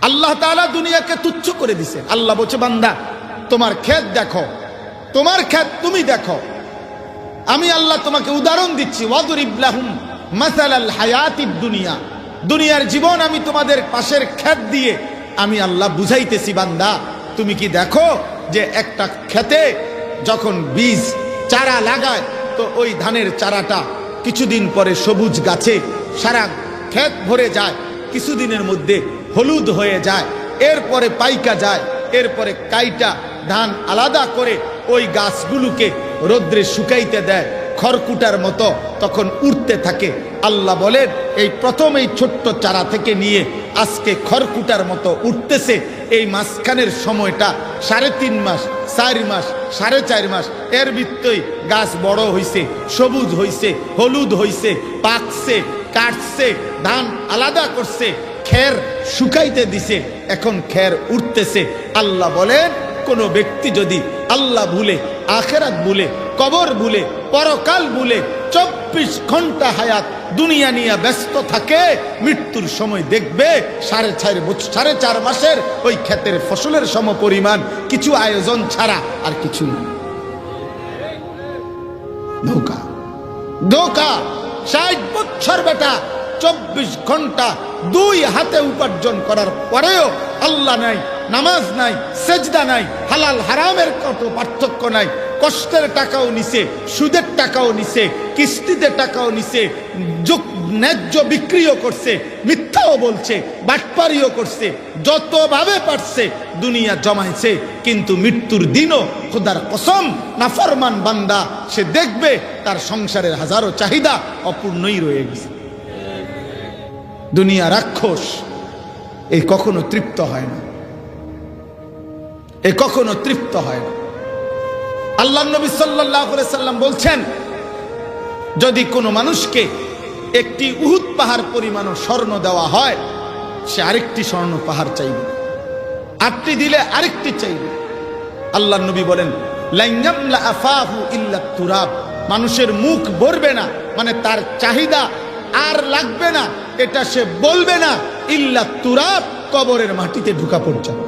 আল্লাহ তাআলা দুনিয়াকে তুচ্ছ করে দিছে। আল্লাহ বলছে, বান্দা তোমার ক্ষেত দেখো, তোমার ক্ষেত তুমি দেখো। আমি আল্লাহ তোমাকে উদাহরণ দিচ্ছি, ওয়াদরিব লাহুম মাসালাল হায়াতিদ দুনিয়া, দুনিয়ার জীবন আমি তোমাদের পাশের ক্ষেত দিয়ে আমি আল্লাহ বুঝাইতেছি। বান্দা তুমি কি দেখো যে একটা ক্ষেতে যখন বীজ চারা লাগায় তো ওই ধানের চারাটা কিছুদিন পরে সবুজ গাছে সারা ক্ষেত ভরে যায়, কিছুদিনের মধ্যে হলুদ হয়ে যায়, এরপরে পাইকা যায়, এরপরে কাইটা ধান আলাদা করে ওই গাছগুলোকে রোদ্রে শুকাইতে দেয়, খড়কুটার মতো তখন উঠতে থাকে। আল্লাহ বলেন, এই প্রথম এই ছোট্ট চারা থেকে নিয়ে আজকে খড়কুটার মতো উঠতেছে, এই মাঝখানের সময়টা 3.5 মাস, 4 মাস, 4.5 মাস, এর ভিতরেই গাছ বড় হইছে, সবুজ হইছে, হলুদ হইছে, পাকছে, কাটছে, ধান আলাদা করছে, খের শুকাইতে দিছে, এখন খের উঠতেছে। আল্লাহ বলেন, কোন ব্যক্তি যদি আল্লাহ ভুলে, আখিরাত ভুলে, কবর ভুলে, পরকাল ভুলে 24 ঘন্টা হায়াত দুনিয়া নিয়ে ব্যস্ত থাকে, মৃত্যুর সময় দেখবে 4.5 মাসের ওই ক্ষেতের ফসলের সমপরিমাণ কিছু আয়োজন ছাড়া আর কিছু না। ধোঁকা, ধোঁকা। 60 বছর বেটা 24 ঘন্টা 2 হাতে উপার্জন করার পরেও আল্লাহ নাই, নামাজ নাই, সেজদা নাই, হালাল হারামের কত পার্থক্য নাই, কষ্টের টাকাও নিছে, সুদের টাকাও নিছে, কিস্তিতে টাকাও নিছে, ন্যায্য বিক্রিও করছে, মিথ্যাও বলছে, বাটপারিও করছে, যতভাবে পারছে দুনিয়া জমাইছে। কিন্তু মৃত্যুর দিনও খোদার কসম নাফরমান বান্দা সে দেখবে তার সংসারের হাজারো চাহিদা অপূর্ণই রয়ে গেছে। দুনিয়া রাক্ষস, এই কখনো তৃপ্ত হয় না, এ কখনো তৃপ্ত হয় না। আল্লাহ নবী সাল্লাল্লাহু আলাইহি সাল্লাম বলছেন, যদি কোনো মানুষকে একটি উহুদ পাহাড় পরিমাণ স্বর্ণ দেওয়া হয়, সে আরেকটি স্বর্ণ পাহাড় চাইবে, 8টি দিলে আরেকটি চাইবে। আল্লাহ নবী বলেন, লা ইয়ামলা আফাহু ইল্লা তুরাব, মানুষের মুখ ভরবে না, মানে তার চাহিদা আর লাগবে না, এটা সে বলবে না, ইল্লা তুরাব, কবরের মাটিতে ঢুকা পর্যন্ত,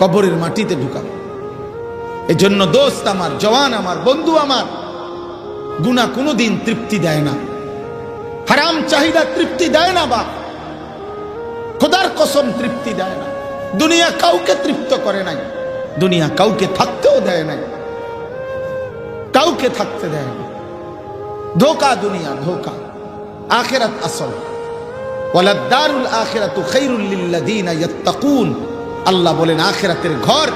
কবরের মাটিতে ঢুকা। এজন্য দোস্ত আমার, জওয়ান আমার, বন্ধু আমার, গুনাহ কোনোদিন তৃপ্তি দেয় না, হারাম চাহিদা তৃপ্তি দেয় না, বা খোদার কসম তৃপ্তি দেয় না। দুনিয়া কাউকে তৃপ্ত করে নাই, দুনিয়া কাউকে থাকতেও দেয় নাই, কাউকে থাকতে দেয় না। ধোঁকা দুনিয়া, ধোঁকা। আখিরাত আসল। ওয়ালাদ-দারুল আখিরাতু খায়রুল লিল্লাযিনা ইয়াত্তাকুন। আল্লাহ বলেন, আখিরাতের ঘর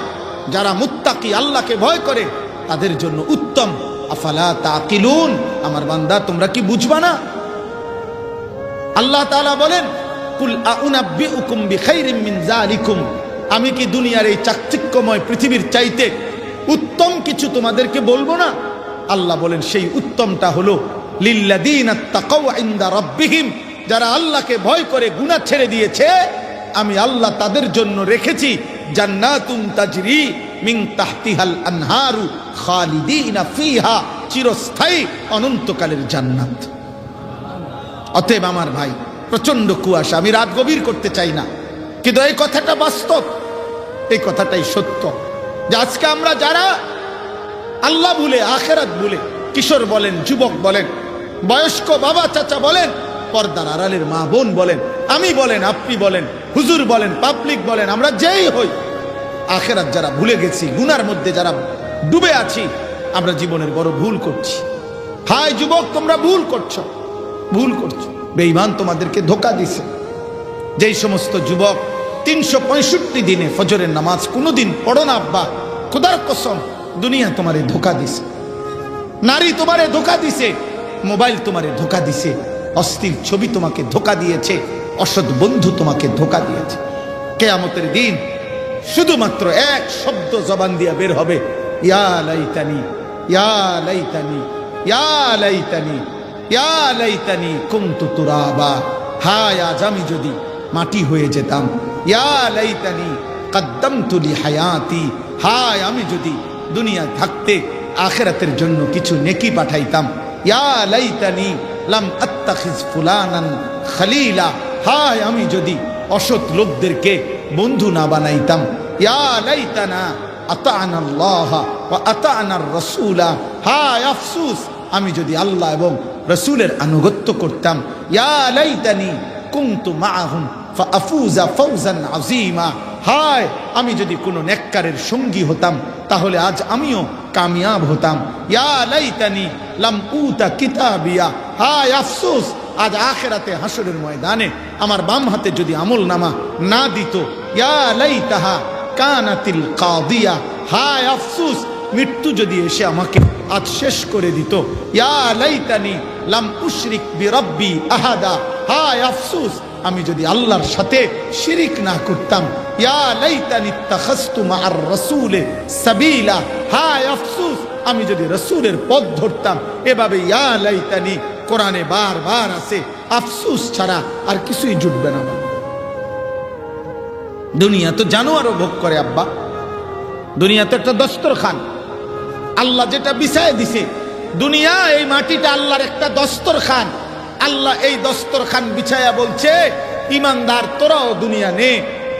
যারা মুত্তাকি, আল্লাহকে ভয় করে, তাদের জন্য উত্তম। আফালা তাকিলুন, আমার বান্দা তোমরা কি বুঝবা না? আল্লাহ তাআলা বলেন, কুল আউনাব্বিউকুম বিখাইরিম মিন যালিকুম, আমি কি দুনিয়ার এই চাকচিক্যময় পৃথিবীর চাইতে উত্তম কিছু তোমাদেরকে বলবো না? আল্লাহ বলেন, সেই উত্তমটা হলো লিল্লাযিনা তাকাউ ইনদা রাব্বিহিম, যারা আল্লাহকে ভয় করে গুনাহ ছেড়ে দিয়েছে, আমি আল্লাহ তাদের জন্য রেখেছি জান্নাতুন তাজরি মিন তাহতিহাল আনহারু খালিদিনা ফিহা, চিরস্থায়ী অনন্তকালের জান্নাত। অতএব আমার ভাই, প্রচন্ড কুয়াশা, আমি রাত গভীর করতে চাই না, কিন্তু এই কথাটা বাস্তব, এই কথাটাই সত্য, যে আজকে আমরা যারা আল্লাহ ভুলে, আখিরাত ভুলে, কিশোর বলেন, যুবক বলেন, বয়স্ক বাবা চাচা বলেন, পর্দার আড়ালের মা বোন বলেন, আমি বলেন, আপনি বলেন, হুজুর বলেন, পাবলিক বলেন, আমরা যেই হই, আখিরাত যারা ভুলে গেছি, গুনার মধ্যে যারা ডুবে আছি, আমরা জীবনের বড় ভুল করছি। হায় যুবক, তোমরা ভুল করছো, ভুল করছো। বেঈমান তোমাদেরকে ধোঁকা দিছে। যেই সমস্ত যুবক 365 দিনে ফজরের নামাজ কোনোদিন পড়ো না, আব্বা খোদার কসম, দুনিয়া তোমারে ধোঁকা দিছে, নারী তোমারে ধোঁকা দিছে, মোবাইল তোমারে ধোঁকা দিছে, অস্থির ছবি তোমাকে ধোঁকা দিয়েছে, অসৎ বন্ধু তোমাকে ধোঁকা দিয়েছে। কিয়ামতের দিন শুধুমাত্র এক শব্দ জবান দিয়ে বের হবে, ইয়া লাইতানি, ইয়া লাইতানি, ইয়া লাইতানি, ইয়া লাইতানি কুনতু তুরাবা, হায় আজ আমি যদি মাটি হয়ে যেতাম, ইয়া লাইতানি কদ্দামতু লি হায়াতি, হায় আমি যদি দুনিয়া থাকতে আখিরাতের জন্য কিছু নেকি পাঠাইতাম, ইয়া লাইতানি লাম আত্তাখিজ ফুলানান খলিলা, হায় আমি যদি অসৎ লোকদেরকে বন্ধু না বানাইতাম। ইয়া লাইতানা আতা'না আল্লাহ ওয়া আতা'না আর-রাসূলা, হায় আফসোস আমি যদি আল্লাহ এবং রাসূলের আনুগত্য করতাম। ইয়া লাইতানি কুনতু মাআহুম ফাআফুযা ফাওজান আযীমা, হায় আমি যদি কোনো নেককারের সঙ্গী হতাম তাহলে আজ আমিও কামিয়াব হতাম। ইয়া লাইতানি লাম উতা কিতাবিয়া, হায় আফসোস আজ আখিরাতে হাসরের ময়দানে আমার বাম হাতে যদি আমল নামা না দিত। ইয়া লাইতাহা কানাতিল কাদিয়া, হায় আফসোস মৃত্যু যদি এসে আমাকে আজ শেষ করে দিত। ইয়া লাইতানি লাম উশরিক বিরাব্বি আহাদা, হায় আফসোস আমি যদি আল্লাহর সাথে শিরিক না করতাম। ইয়া লাইতানি ইত্তাখাযতু মা'আর রাসূলি সাবিলা, হায় আফসোস আমি যদি রাসূলের পথ ধরতাম। এভাবে ইয়া লাইতানি কোরআনে বারবার আছে, আফসোস ছাড়া আর কিছুই জুটবে না। দুনিয়া তো জানোয়ারও ভোগ করে আব্বা, দুনিয়া তো একটা দস্তরখান, আল্লাহ যেটা বিছায় দিছে। দুনিয়া এই মাটিটা আল্লাহর একটা দস্তরখান, আল্লাহ এই দস্তরখান বিছায়া বলছে ইমানদার তোরাও দুনিয়া নে,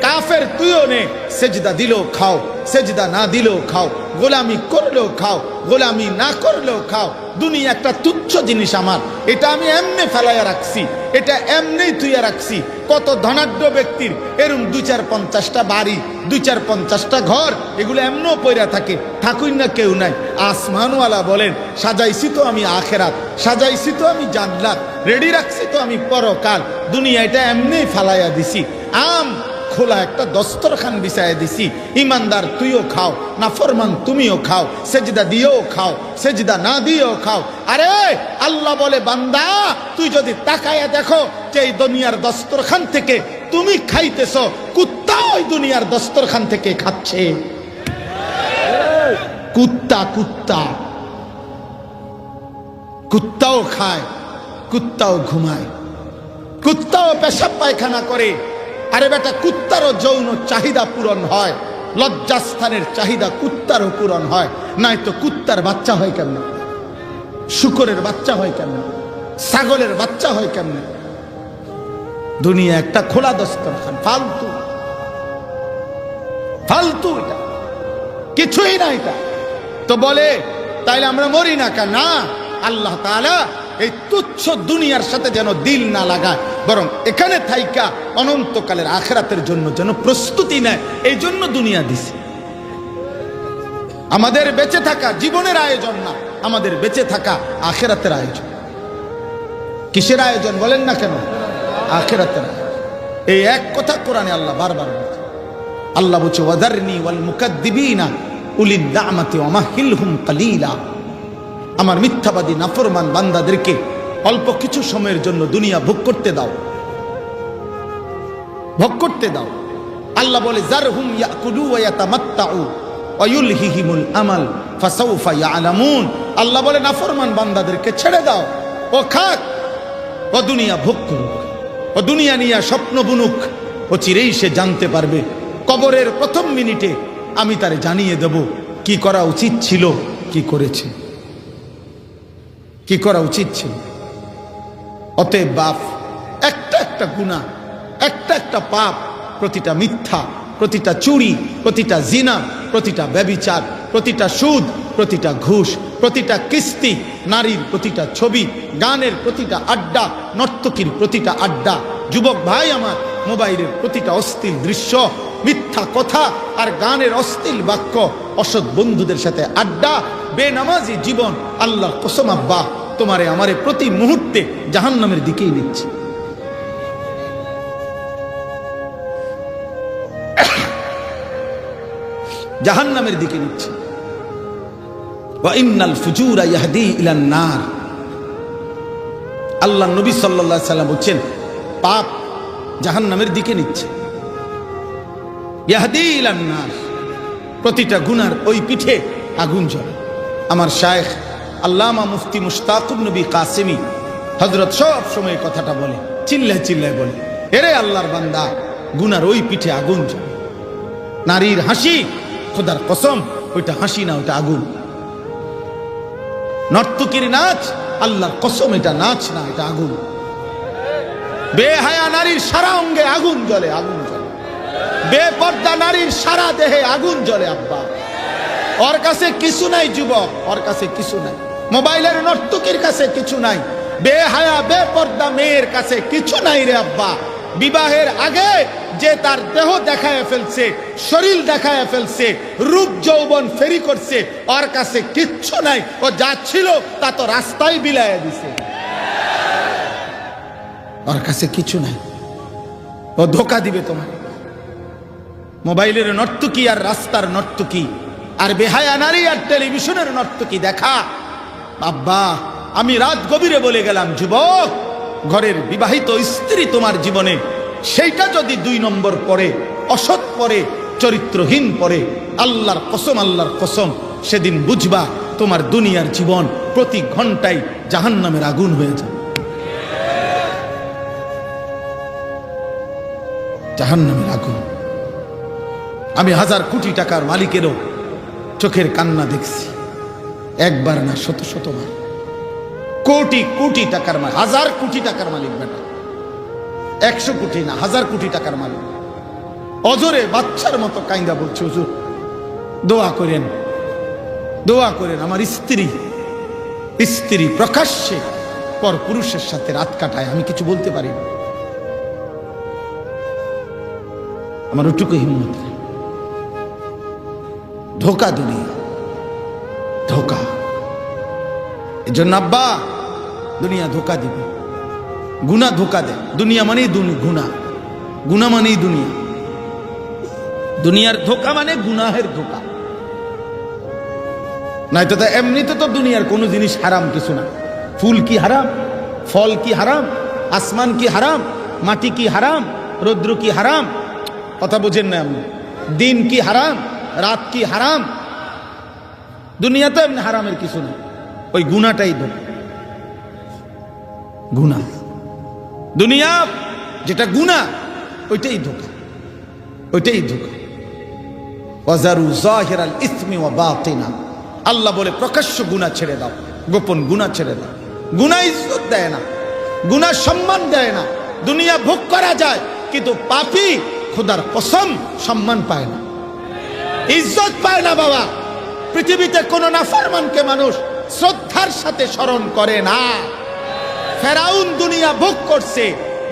কাফের তুইও নে, সেজদা দিলেও খাও, সেজদা না দিলেও খাও, গোলামি করলেও খাও, গোলামি না করলেও খাও। দুনিয়া একটা তুচ্ছ জিনিস আমার, এটা আমি এমনি ফেলাইয়া রাখছি, এটা এমনি তুইয়া রাখছি। কত ধনাঢ্য ব্যক্তির এরম 2-4-50টা বাড়ি, 2-4-50টা ঘর, এগুলো এমনও পয়রা থাকে, থাকুই না কেউ নাই। আসমানওয়ালা বলেন সাজাইছি তো আমি আখেরাত, সাজাইছি তো আমি জান্নাত, রেডি রাখছি তো আমি পরকাল। দুনিয়া এটা এমনি ফালাইয়া দিছি, আম খোলা একটা দস্তরখান বিছাইয়া দিছি। ইমানদার তুইও খাও, নাফরমান তুমিও খাও, সেজদা দিয়েও খাও, সেজদা না দিয়েও খাও। আরে আল্লাহ বলে বান্দা তুই যদি তাকায়া দেখো যে এই দুনিয়ার দস্তরখান থেকে তুমি খাইতেছ, কুত্তা ওই দুনিয়ার দস্তরখান থেকে খাচ্ছে। কুত্তা কুত্তা কুত্তাও খায়, কুত্তাও ঘুমায়, কুত্তাও পেশাব পায়খানা করে। আরে বেটা কুত্তারও যৌন চাহিদা পূরণ হয়, লজ্জাস্থানের চাহিদা কুত্তারও পূরণ হয়। নাই তো কুত্তার বাচ্চা হয় কেমনে, শূকরের বাচ্চা হয় কেমনে, ছাগলের বাচ্চা হয় কেমনে? দুনিয়া একটা খোলা দস্তরখান, ফালতু ফালতু, এটা কিছুই না। এটা তো বলে তাইলে আমরা মরি না কেন? না, আল্লাহ তাআলা এই তুচ্ছ দুনিয়ার সাথে যেন দিল না লাগায়, বরং এখানে থাইকা অনন্তকালের আখিরাতের জন্য যেন প্রস্তুতি নেয়, এই জন্য দুনিয়া দিছে। আমাদের বেঁচে থাকা জীবনের আয়োজন না, আমাদের বেঁচে থাকা আখিরাতের আয়োজন। কিসের আয়োজন বলেন না কেন? আখিরাতের আয়োজন। এই এক কথা কোরআনে আল্লাহ বারবার বলছে। আল্লাহ বলছে ওয়াদারনি ওয়াল মুকাদ্দিবিনা উলিন দামাতি ওয়া মাহিলহুম কালিলা, আমার মিথ্যাবাদী নাফরমান বান্দাদেরকে অল্প কিছু সময়ের জন্য দুনিয়া ভোগ করতে দাও, ভোগ করতে দাও। আল্লাহ বলে জারহুম ইয়াকুলু ওয়া ইয়াতামাত্তাউ ওয়া ইউলহিহিমুল আমাল ফাসাউফা ইয়ালামুন। আল্লাহ বলে নাফরমান বান্দাদেরকে ছেড়ে দাও, ও খাক, ও দুনিয়া ভোগ করুক, ও দুনিয়া নিয়ে স্বপ্ন বুনুক, ও চিরেই সে জানতে পারবে। কবরের প্রথম মিনিটে আমি তারে জানিয়ে দেব কি করা উচিত ছিল, কি করেছে, কি করা উচিত ছিল। অতএব বাপ, একটা একটা গুনাহ, একটা একটা পাপ, প্রতিটা মিথ্যা, প্রতিটা চুরি, প্রতিটা জিনা, প্রতিটা ব্যভিচার, প্রতিটা সুদ, প্রতিটা ঘুষ, প্রতিটা কিস্তি, নারীর প্রতিটা ছবি, গানের প্রতিটা আড্ডা, নর্তকীর প্রতিটা আড্ডা, যুবক ভাই আমার মোবাইলের প্রতিটা অশ্লীল দৃশ্য, মিথ্যা কথা আর গানের অশ্লীল বাক্য, অসৎ বন্ধুদের সাথে আড্ডা, বেনামাজি জীবন। আল্লাহর কসম আব্বা, তোমারে আমারে প্রতি মুহূর্তে জাহান্নামের দিকেই নিচ্ছে। জাহান্নামের দিকে নিচ্ছে। ওয়া ইন্নাল ফুজুরা ইয়াহদি ইলান নার। আল্লাহ নবী সাল্লাল্লাহু আলাইহি সাল্লাম বলেন পাপ জাহান্নামের দিকে নিচ্ছে। ইয়াহদি ইলান নার, প্রতিটা গুনার ওই পিঠে আগুন জ্বলে। আমার শায়েখ আল্লামা মুফতি মুশতাকুর নবী কাসেমি হযরত সব সময় কথাটা বলে, চিল্লায় চিল্লায় বলে, এরে আল্লাহর বান্দা, গুনার ওই পিঠে আগুন জ্বলে। নারীর হাসি, খোদার কসম ওইটা হাসি না, ওইটা আগুন। নর্তকীর নাচ, আল্লাহর কসম এটা নাচ না, এটা আগুন। বেহায়া নারীর সারা অঙ্গে আগুন জ্বলে, আগুন জ্বলে। বেপর্দা নারীর সারা দেহে আগুন জ্বলে। আব্বা, ওর কাছে কিছু নাই যুবক, ওর কাছে কিছু নাই। মোবাইলের নর্তকীর কাছে কিছু নাই। বেহায়া বেপর্দা মেয়ের কাছে কিছু নাই রে আব্বা। বিবাহের আগে যে তার দেহ দেখায় ফেলছে, শরীর দেখায় ফেলছে, রূপ যৌবন ফেরি করছে, ওর কাছে কিচ্ছু নাই। ও যা ছিল তা তো রাস্তায় বিলাইয়া দিছে, ওর কাছে কিছু নাই। ও ধোকা দিবে তোমার। মোবাইলের নর্তকী আর রাস্তার নর্তকী আর বেহায়া নারী আর টেলিভিশনের নর্তকী দেখা। আব্বা, আমি রাত গভীরে বলে গেলাম, যুবক, ঘরের বিবাহিত স্ত্রী তোমার জীবনে সেইটা যদি 2 নম্বর পরে, অসৎ পরে, চরিত্রহীন পরে, আল্লাহর কসম, আল্লাহর কসম, সেদিন বুঝবা তোমার দুনিয়ার জীবন প্রতি ঘন্টায় জাহান্নামের আগুন হয়ে যায়, জাহান্নামের আগুন। আমি 1000 কোটি টাকার মালিকেরও চোখের কান্না দেখছি, একবার না, শত শতবার। কোটি কোটি টাকার মালিক, 1000 কোটি টাকার মালিক বেটা, 100 কোটি না, 1000 কোটি টাকার মালিক অজরে বাচ্চার মতো কাইন্দা বলছে, হুজুর দোয়া করেন, দোয়া করেন। আমার স্ত্রী প্রকাশ্যে পর পুরুষের সাথে রাত কাটায়, আমি কিছু বলতে পারি না, আমার ওটুকু হিম্মত নেই। ধোকা দুনিয়া, ধোকা। এজন্য আব্বা, দুনিয়া ধোকা দিবে, গুনাহ ধোকা দেয়। দুনিয়া মানেই গুনাহ, গুনাহ মানেই দুনিয়া। দুনিয়ার ধোকা মানে গুনাহের ধোকা। নাই তো এমনিতে তো দুনিয়ার কোনো জিনিস হারাম কিছু না। ফুল কি হারাম? ফল কি হারাম? আসমান কি হারাম? মাটি কি হারাম? রৌদ্র কি হারাম? কথা বুঝেন না আপনি? দিন কি হারাম? রাত কি হারাম? দুনিয়া তো এমনি হারামের কিছু না, ওই গুনাহটাই ধোকা। গুনাহ, দুনিয়া যেটা গুনাহ ওইটাই ধোকা, ওইটাই ধোকা। ওয়াজারু যাহিরাল ইসমি ওয়া বাতিনা, আল্লাহ বলে প্রকাশ্য গুনাহ ছেড়ে দাও, গোপন গুনাহ ছেড়ে দাও। গুনাহ ইজ্জত দেয় না, গুনাহ সম্মান দেয় না। দুনিয়া ভোগ করা যায়, কিন্তু পাপী খোদার কসম সম্মান পায় না, ইজ্জত পায় না। বাবা, পৃথিবীতে কোন নাফরমানকে মানুষ শ্রদ্ধার সাথে স্মরণ করে না। ফেরাউন দুনিয়া ভোগ করছে,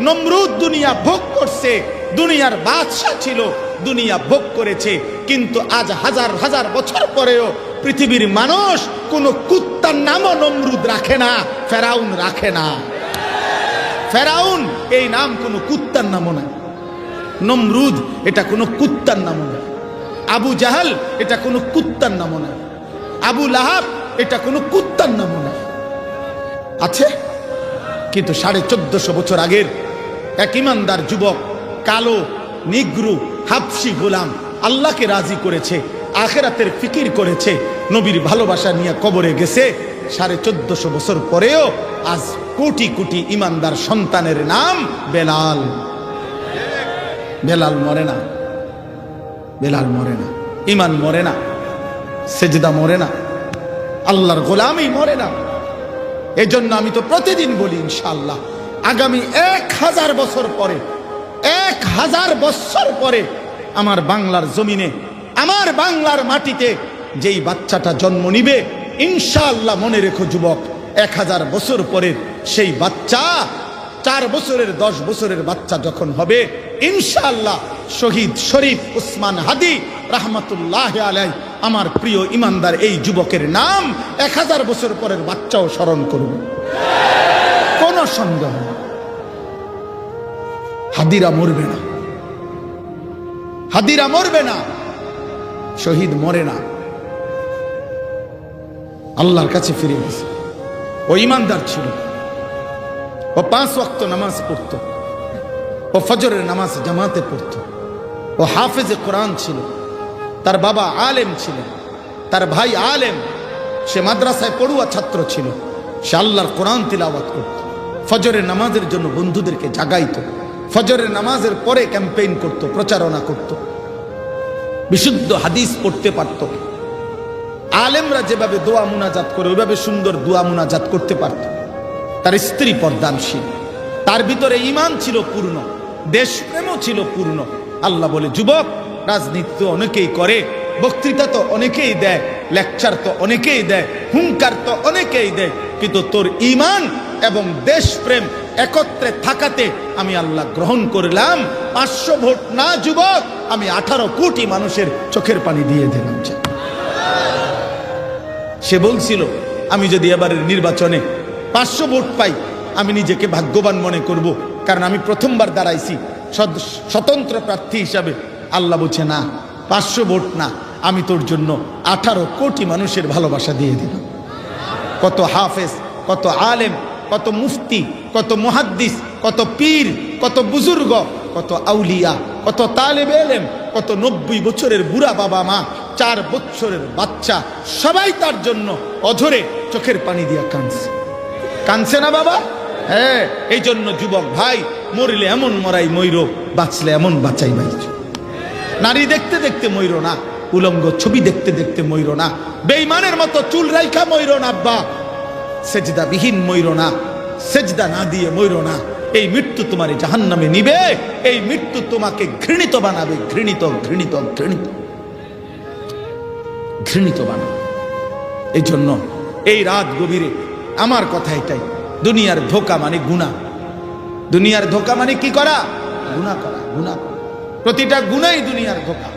নমরুদ দুনিয়া ভোগ করছে, দুনিয়ার বাদশা ছিল, দুনিয়া ভোগ করেছে, কিন্তু আজ হাজার হাজার বছর পরেও পৃথিবীর মানুষ কোন কুত্তার নামও নমরুদ রাখে না, ফেরাউন রাখে না। ফেরাউন এই নাম কোন কুত্তার নামও না, নমরুদ এটা কোন কুত্তার নামও না, আবু জাহাল এটা কোন কুত্তার নামও না, আবু লাহাব এটা কোন কুত্তার নামও না। আছে, কিন্তু 1450 বছর আগের এক ইমানদার যুবক, কালো নিগ্রু হাবশি গোলাম, আল্লাহকে রাজি করেছে, আখেরাতের ফিকির করেছে, নবীর ভালোবাসা নিয়ে কবরে গেছে। 1450 বছর পরেও আজ কোটি কোটি ইমানদার সন্তানের নাম বেলাল। বেলাল মরে না, বেলাল মরে না, ইমান মরে না, সেজদা মরে না, আল্লাহর গোলামি মরে না। এজন্য আমি তো প্রতিদিন বলি, ইনশাআল্লাহ আগামী 1000 বছর পরে, 1000 বছর পরে আমার বাংলার জমিনে, আমার বাংলার মাটিতে যেই বাচ্চাটা জন্ম নিবে, ইনশাআল্লাহ মনে রেখো যুবক, 1000 বছর পরে সেই বাচ্চা 4 বছরের 10 বছরের বাচ্চা যখন হবে, ইনশাআল্লাহ শহীদ শরীফ উসমান হাদি রাহমাতুল্লাহ আলাইহি, আমার প্রিয় ইমানদার এই যুবকের নাম 1000 বছর পরের বাচ্চাও স্মরণ করবে, কোনো সন্দেহ নেই। হাদিরা মরবে না, হাদিরা মরবে না, শহীদ মরে না, আল্লাহর কাছে ফিরে গেছে। ও ইমানদার ছিল, ও 5 ওয়াক্ত নামাজ পড়তো, ও ফজরের নামাজ জামাতে পড়তো, ও হাফেজে কোরআন ছিল, তার বাবা আলেম ছিলেন, তার ভাই আলেম, সে মাদ্রাসায় পড়ুয়া ছাত্র ছিল, সে আল্লাহর কোরআন তিলাওয়াত করত, ফজরের নামাজের জন্য বন্ধুদেরকে জাগাইতো, ফজরের নামাজের পরে ক্যাম্পেইন করত, প্রচারণা করত, বিশুদ্ধ হাদিস পড়তে পারত। আলেমরা যেভাবে দোয়া মুনাজাত করে ওইভাবে সুন্দর দোয়া মুনাজাত করতে পারত। তার স্ত্রী পর্দানশীল, তার ভিতরে ঈমান ছিল পূর্ণ, দেশপ্রেমও ছিল পূর্ণ। আল্লাহ বলে, যুবক, রাজনীতি তো অনেকেই করে, বক্তৃতা তো অনেকেই দেয়, লেকচার তো অনেকেই দেয়, হুঙ্কার তো অনেকেই দেয়, কিন্তু তোর ঈমান এবং দেশপ্রেম একত্রে থাকাতে আমি আল্লাহ গ্রহণ করলাম। 500 ভোট না যুবক, আমি 18 কোটি মানুষের চোখের পানি দিয়ে দিলাম। সে বলছিল, আমি যদি এবারের নির্বাচনে 500 ভোট পাই আমি নিজেকে ভাগ্যবান মনে করব, কারণ আমি প্রথমবার দাঁড়াইছি স্বতন্ত্র প্রার্থী হিসাবে। আল্লাহ বলছে, না, 500 ভোট না, আমি তোর জন্য 18 কোটি মানুষের ভালোবাসা দিয়ে দিলাম। কত হাফেজ, কত আলেম, কত মুফতি, কত মুহাদ্দিস, কত পীর, কত বুজুর্গ, কত আউলিয়া, কত তালেবে ইলম, কত 90 বছরের বুড়া বাবা মা, 4 বছরের বাচ্চা, সবাই তার জন্য অঝরে চোখের পানি দিয়া কাঁদছে। কাঁদছে না বাবা? হ্যাঁ। এই জন্য যুবক ভাই, মরিলে এমন মরাই মইরো, বাঁচলে এমন বাঁচাই বাইচ। নারী দেখতে দেখতে মইরো না, উলঙ্গ ছবি দেখতে দেখতে মইরো না, বেঈমানের মতো চুল রাইখা মইরো না আব্বা, সেজদা বিহীন মইরো না, সেজদা না দিয়ে মইরো না। এই মৃত্যু তোমার জাহান্নামে নিবে, এই মৃত্যু তোমাকে ঘৃণিত বানাবে, ঘৃণিত ঘৃণিত ঘৃণিত ঘৃণিত বানাবে। এই জন্য এই রাত গভীরে আমার কথা এটাই, দুনিয়ার ধোঁকা মানে গুনাহ। দুনিয়ার ধোঁকা মানে কি করা? গুনাহ করা, গুনাহ করা। প্রতিটা গুনাই দুনিয়ার ধোঁকা।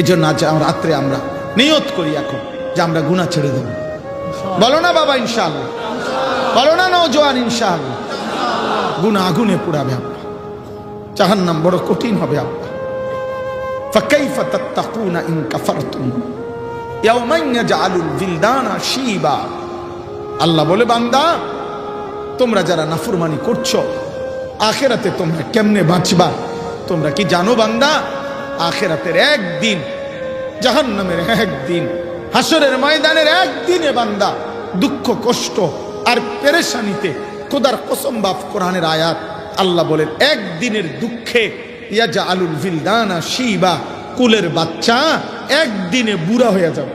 এই জন্য আজ রাত্রে আমরা নিয়ত করি এখন যে আমরা গুনাহ ছেড়ে দেব। বলো না বাবা ইনশাআল্লাহ, বলো না নওজোয়ান ইনশাআল্লাহ। গুনাহ আগুনে পুড়াবে আব্বা, জাহান্নাম বড় কঠিন হবে আব্বা। ফাকাইফা তাত্তাকুনা ইন কাফারতুম ইয়াওমান ইয়াজআলুল বিলদানা শিবা। আল্লাহ বলে, বান্দা, তোমরা যারা নাফরমানি করছো, আখিরাতে তোমরা কেমনে বাঁচবা তোমরা কি জানো বান্দা? আখিরাতের একদিন, জাহান্নামের একদিন, হাসরের ময়দানের একদিনে বান্দা দুঃখ কষ্ট আর পেরেশানিতে, খোদার কসম বাপ, কোরআনের আয়াত, আল্লাহ বলেন একদিনের দুঃখে ইয়াজআলুল বিলদানা শিবা, কুলের বাচ্চা একদিনে বুড়া হয়ে যাবে।